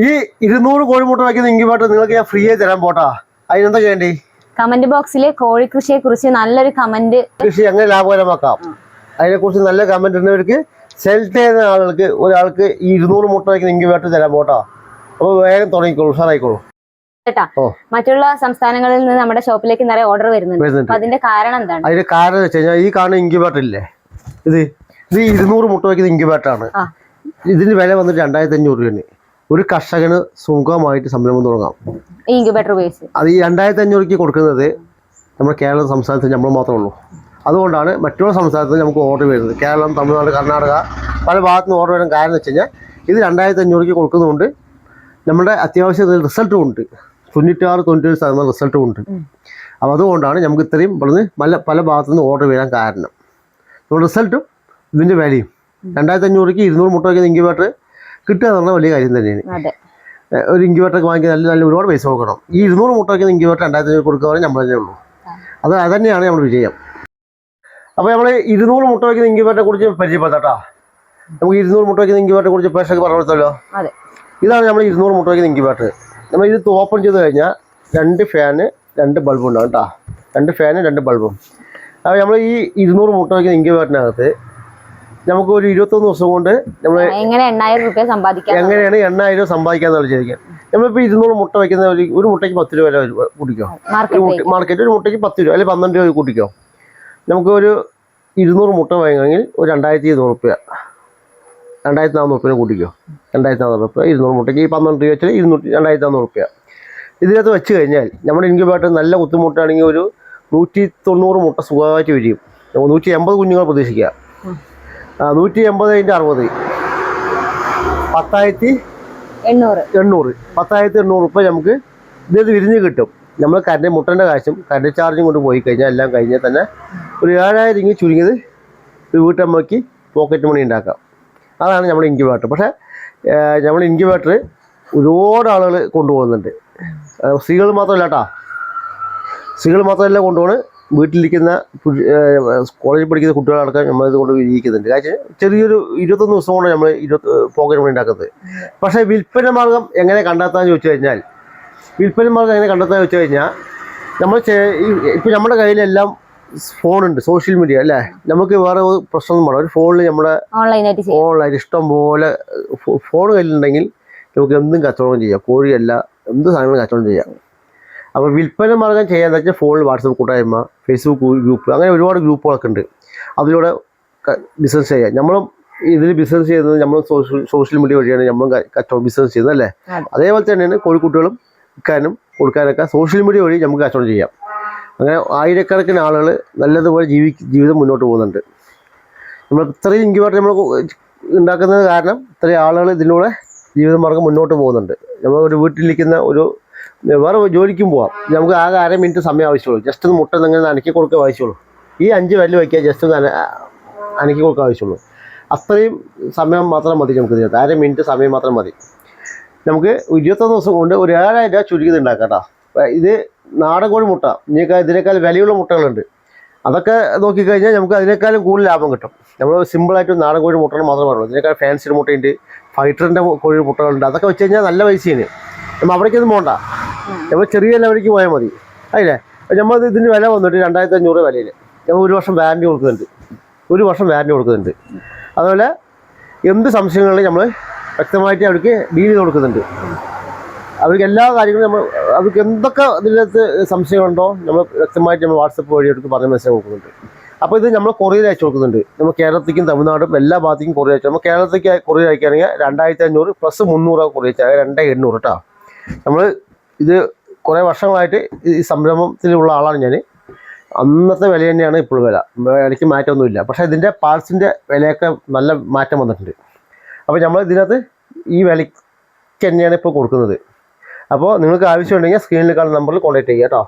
ഈ 200 കോഴിമുട്ട വയ്ക്കുന്ന ഇൻക്യുബേറ്റർ നിങ്ങൾക്ക് ഞാൻ ഫ്രീ ആയി തരാൻ പോട്ടാ. അതിനെന്താ ചെയ്യണ്ടേ? കമന്റ് ബോക്സിൽ കോഴി കൃഷിയെ കുറിച്ച് നല്ലൊരു കമന്റ്, കൃഷി എങ്ങനെ ലാഭകരമാക്കാം അതിനെ കുറിച്ച് നല്ല കമന്റ് ഇടുന്നവർക്ക് സെലക്ട് ചെയ്യുന്ന ആളുകൾക്ക് ഒരാൾക്ക് ഈ 200 മുട്ട വയ്ക്കുന്ന ഇൻക്യുബേറ്റർ തരാൻ പോട്ടാ. അപ്പൊ വേഗം തുടങ്ങിക്കോളൂ, ഉഷാറായിക്കോളൂ കേട്ടാ. മറ്റുള്ള സംസ്ഥാനങ്ങളിൽ നിന്ന് നമ്മുടെ ഷോപ്പിലേക്ക് നിറയെ ഓർഡർ വരുന്നുണ്ട്. അതിന്റെ കാരണം എന്താണ്? അതിന്റെ കാരണം എന്ന് വെച്ച് കഴിഞ്ഞാൽ ഈ കാണുന്ന ഇൻക്യുബേറ്റർ ഇല്ലേ, ഇത് 200 മുട്ട വയ്ക്കുന്ന ഇൻക്യുബേറ്റർ ആണ്. ഇതിന് വില വന്നിട്ട് 2500 രൂപയാണ്. ഒരു കർഷകന് സുഖമായിട്ട് സംരംഭം തുടങ്ങാം ഇൻക്യുബേറ്റർ ഉപയോഗിച്ച്. അത് ഈ 2500 കൊടുക്കുന്നത് നമ്മുടെ കേരളം സംസ്ഥാനത്ത് നമ്മൾ മാത്രമേ ഉള്ളൂ. അതുകൊണ്ടാണ് മറ്റുള്ള സംസ്ഥാനത്ത് നമുക്ക് ഓർഡർ വരുന്നത്. കേരളം, തമിഴ്നാട്, കർണാടക പല ഭാഗത്തു നിന്ന് ഓർഡർ വരാൻ കാരണം എന്ന് വെച്ച് കഴിഞ്ഞാൽ ഇത് 2500 കൊടുക്കുന്നതുകൊണ്ട് നമ്മുടെ അത്യാവശ്യം റിസൾട്ടും ഉണ്ട്. 96-97% റിസൾട്ടും ഉണ്ട്. അപ്പോൾ അതുകൊണ്ടാണ് നമുക്ക് ഇത്രയും പല ഭാഗത്തു നിന്ന് ഓർഡർ വരാൻ കാരണം. നമ്മുടെ റിസൾട്ടും ഇതിൻ്റെ വിലയും 2500 200 മുട്ട വയ്ക്കുന്ന ഇൻക്യുബേറ്റർ കിട്ടുക എന്ന് പറഞ്ഞാൽ വലിയ കാര്യം തന്നെയാണ്. ഒരു ഇൻക്യുബേറ്റർ വാങ്ങിക്കാൻ നല്ല ഒരുപാട് പൈസ നോക്കണം. ഈ 200 മുട്ട വയ്ക്കുന്ന ഇൻക്യുബേറ്റർ 2500 കൊടുക്കുക നമ്മൾ തന്നെ ഉള്ളൂ. അതന്നെയാണ് നമ്മൾ വിജയം. അപ്പോൾ നമ്മൾ 200 മുട്ട വയ്ക്കുന്ന ഇൻക്യുബേറ്ററെ കുറിച്ച് പരിചയപ്പെടുത്താം. നമുക്ക് 200 മുട്ട വയ്ക്കുന്ന ഇൻക്യുബേറ്ററെ കുറിച്ച് പ്രേക്ഷകർക്ക് പറഞ്ഞു കൊടുത്തല്ലോ. ഇതാണ് നമ്മൾ 200 മുട്ട വയ്ക്കുന്ന ഇൻക്യുബേറ്റർ. നമ്മൾ ഇത് ഓപ്പൺ ചെയ്ത് കഴിഞ്ഞാൽ 2 ഫാന് 2 ബൾബ് ഉണ്ടാവും കേട്ടോ. 2 ഫാന് 2 ബൾബും. അപ്പോൾ നമ്മൾ ഈ 200 മുട്ട വയ്ക്കുന്ന ഇൻക്യുബേറ്ററിനകത്ത് നമുക്ക് ഒരു 21 ദിവസം കൊണ്ട് നമ്മൾ എങ്ങനെയാണ് 8000 സമ്പാദിക്കാന്ന് വിചാരിക്കാം. നമ്മളിപ്പോൾ 200 മുട്ട വയ്ക്കുന്ന ഒരു മുട്ടയ്ക്ക് 10 രൂപ വില കൂട്ടിക്കോ. മാർക്കറ്റ് ഒരു മുട്ടയ്ക്ക് 10 രൂപ അല്ലെങ്കിൽ 12 രൂപ കൂട്ടിക്കോ. നമുക്ക് ഒരു 200 മുട്ട വാങ്ങണമെങ്കിൽ ഒരു 2200 രൂപ, 2400 രൂപ കൂട്ടിക്കോ. 2400 രൂപ 200 മുട്ടയ്ക്ക് 12 രൂപ വെച്ചാൽ 2400 രൂപ. ഇതിനകത്ത് വെച്ച് കഴിഞ്ഞാൽ നമ്മുടെ ഇൻക്യുബേറ്റർ നല്ല കുത്തുമുട്ടാണെങ്കിൽ ഒരു 190 മുട്ട സുഖമായിട്ട് വരും. 180 കുഞ്ഞുങ്ങൾ പ്രതീക്ഷിക്കുക. 180 × 60 10,800 രൂപ നമുക്ക് ഇത് വിരിഞ്ഞ് കിട്ടും. നമ്മൾ മുട്ടൻ്റെ കാശും കറണ്ട് ചാർജും കൊണ്ട് പോയി കഴിഞ്ഞാൽ എല്ലാം കഴിഞ്ഞാൽ തന്നെ ഒരു 7000 ചുരുങ്ങിയത് ഒരു വീട്ടമ്മയ്ക്ക് പോക്കറ്റ് മണി ഉണ്ടാക്കാം. അതാണ് നമ്മുടെ ഇൻക്യുബേറ്റർ. പക്ഷേ നമ്മൾ ഇൻക്യുബേറ്റർ ഒരുപാട് ആളുകൾ കൊണ്ടുപോകുന്നുണ്ട്. സ്ത്രീകൾ മാത്രമല്ല കേട്ടോ, സ്ത്രീകൾ മാത്രമല്ല കൊണ്ടുപോകണം. വീട്ടിലിരിക്കുന്ന കോളേജിൽ പഠിക്കുന്ന കുട്ടികളടക്കം നമ്മളിത് കൊണ്ട് വിരിയിക്കുന്നുണ്ട്. കാര്യം ചെറിയൊരു 21 ദിവസം കൊണ്ട് നമ്മൾ പോക്കറ്റ് മണി ഉണ്ടാക്കുന്നത്. പക്ഷേ വിൽപ്പന മാർഗം എങ്ങനെ കണ്ടെത്താമെന്ന് ചോദിച്ചു കഴിഞ്ഞാൽ നമ്മൾ ഇപ്പോൾ നമ്മുടെ കയ്യിലെല്ലാം ഫോണുണ്ട്, സോഷ്യൽ മീഡിയ അല്ലേ. നമുക്ക് വേറെ പ്രശ്നമൊന്നും വേണം. ഒരു ഫോണിൽ നമ്മുടെ ഓൺലൈൻ ഇഷ്ടം പോലെ ഫോൺ കയ്യിലുണ്ടെങ്കിൽ നമുക്ക് എന്തും കച്ചവടം ചെയ്യാം. കോഴിയല്ല, എന്ത് സാധനങ്ങളും കച്ചവടം ചെയ്യാം. അപ്പോൾ വിൽപ്പന മാർഗം ചെയ്യാന്ന് വെച്ചാൽ ഫോണിൽ വാട്സപ്പ് കൂട്ടായ്മ, ഫേസ്ബുക്ക് ഗ്രൂപ്പ്, അങ്ങനെ ഒരുപാട് ഗ്രൂപ്പുകളൊക്കെ ഉണ്ട്. അതിലൂടെ ബിസിനസ് ചെയ്യാം. നമ്മളും ഇതിൽ ബിസിനസ് ചെയ്യുന്നത് നമ്മൾ സോഷ്യൽ മീഡിയ വഴിയാണ് നമ്മൾ കച്ചവടം ബിസിനസ് ചെയ്യുന്നത് അല്ലേ. അതേപോലെ തന്നെയാണ് കോഴിക്കുട്ടികളും വിൽക്കാനും കൊടുക്കാനൊക്കെ സോഷ്യൽ മീഡിയ വഴി നമുക്ക് കച്ചവടം ചെയ്യാം. അങ്ങനെ ആയിരക്കണക്കിന് ആളുകൾ നല്ലതുപോലെ ജീവിതം മുന്നോട്ട് പോകുന്നുണ്ട്. നമ്മൾ ഇത്രയും ഇൻക്യുബേറ്റർ നമ്മൾ ഉണ്ടാക്കുന്നത് കാരണം ഇത്രയും ആളുകൾ ഇതിലൂടെ ജീവിതമാർഗ്ഗം മുന്നോട്ട് പോകുന്നുണ്ട്. നമ്മൾ ഒരു വീട്ടിലിരിക്കുന്ന വേറെ ജോലിക്കും പോവാം. നമുക്ക് ആകെ 1/2 മിനിറ്റ് സമയം ആവശ്യമുള്ളൂ. ജസ്റ്റ് ഒന്ന് മുട്ട നിങ്ങൾ അനക്കി കൊടുക്കുക ആവശ്യമുള്ളൂ. ഈ 5 വിരൽ വയ്ക്കുക, ജസ്റ്റ് ഒന്ന് അനക്കി കൊടുക്കുക ആവശ്യമുള്ളൂ. അത്രയും സമയം മാത്രം മതി നമുക്ക്. 1/2 മിനിറ്റ് സമയം മാത്രം മതി. നമുക്ക് 21 ദിവസം കൊണ്ട് ഒരു 7000 രൂപ ചുരുക്കി ഉണ്ടാക്കാം കേട്ടോ. ഇത് നാടൻ കോഴി മുട്ട, ഇതിനേക്കാൾ വിലയുള്ള മുട്ടകളുണ്ട്. അതൊക്കെ നോക്കിക്കഴിഞ്ഞാൽ നമുക്ക് അതിനേക്കാളും കൂടുതൽ ലാഭം കിട്ടും. നമ്മൾ സിമ്പിളായിട്ട് നാടൻ കോഴി മുട്ടകൾ മാത്രമേ പറയുള്ളൂ. ഇതിനേക്കാൾ ഫാൻസിയുടെ മുട്ടയുണ്ട്, ഫൈറ്ററിൻ്റെ കോഴി മുട്ടകളുണ്ട്. അതൊക്കെ വെച്ച് കഴിഞ്ഞാൽ നല്ല പൈസയാണ്. നമ്മൾ അവിടേക്കൊന്നും പോകണ്ട, നമ്മൾ ചെറിയ ലെവലിലേക്ക് പോയാൽ മതി. അതില്ലേ നമ്മൾ ഇതിന് വില വന്നിട്ട് 2500 വിലയിൽ നമ്മൾ 1 വർഷം വാറൻറ്റി കൊടുക്കുന്നുണ്ട്. അതുപോലെ എന്ത് സംശയങ്ങളിലും നമ്മൾ വ്യക്തമായിട്ട് അവർക്ക് ഡീൽ ചെയ്ത് കൊടുക്കുന്നുണ്ട്. അവർക്ക് എല്ലാ കാര്യങ്ങളും അവർക്ക് എന്തൊക്കെ ഇതിനകത്ത് സംശയങ്ങളുണ്ടോ നമ്മൾ വ്യക്തമായിട്ട് നമ്മൾ വാട്സപ്പ് വഴി അവർക്ക് പറഞ്ഞ മെസ്സേജ് കൊടുക്കുന്നുണ്ട്. അപ്പോൾ ഇത് നമ്മൾ കൊറിയർ അയച്ചു കൊടുക്കുന്നുണ്ട്. നമ്മൾ കേരളത്തേക്കും തമിഴ്നാടും എല്ലാ ഭാഗത്തേക്കും കൊറിയർ അയച്ചു. നമ്മൾ കേരളത്തേക്ക് കൊറിയർ അയക്കുകയാണെങ്കിൽ 2500 + 300 കൊറിയർ അയച്ചാൽ 2800 കേട്ടോ. നമ്മൾ ഇത് കുറേ വർഷങ്ങളായിട്ട് ഈ സംരംഭത്തിലുള്ള ആളാണ് ഞാൻ. അന്നത്തെ വില തന്നെയാണ് ഇപ്പോൾ വിലയ്ക്ക് മാറ്റമൊന്നുമില്ല. പക്ഷേ ഇതിൻ്റെ പാർട്സിൻ്റെ വിലയൊക്കെ നല്ല മാറ്റം വന്നിട്ടുണ്ട്. അപ്പോൾ നമ്മൾ ഇതിനകത്ത് ഈ വിലയ്ക്ക് തന്നെയാണ് ഇപ്പോൾ കൊടുക്കുന്നത്. അപ്പോൾ നിങ്ങൾക്ക് ആവശ്യമുണ്ടെങ്കിൽ സ്ക്രീനിൽ കാണുന്ന നമ്പറിൽ കോൺടാക്ട് ചെയ്യുക കേട്ടോ.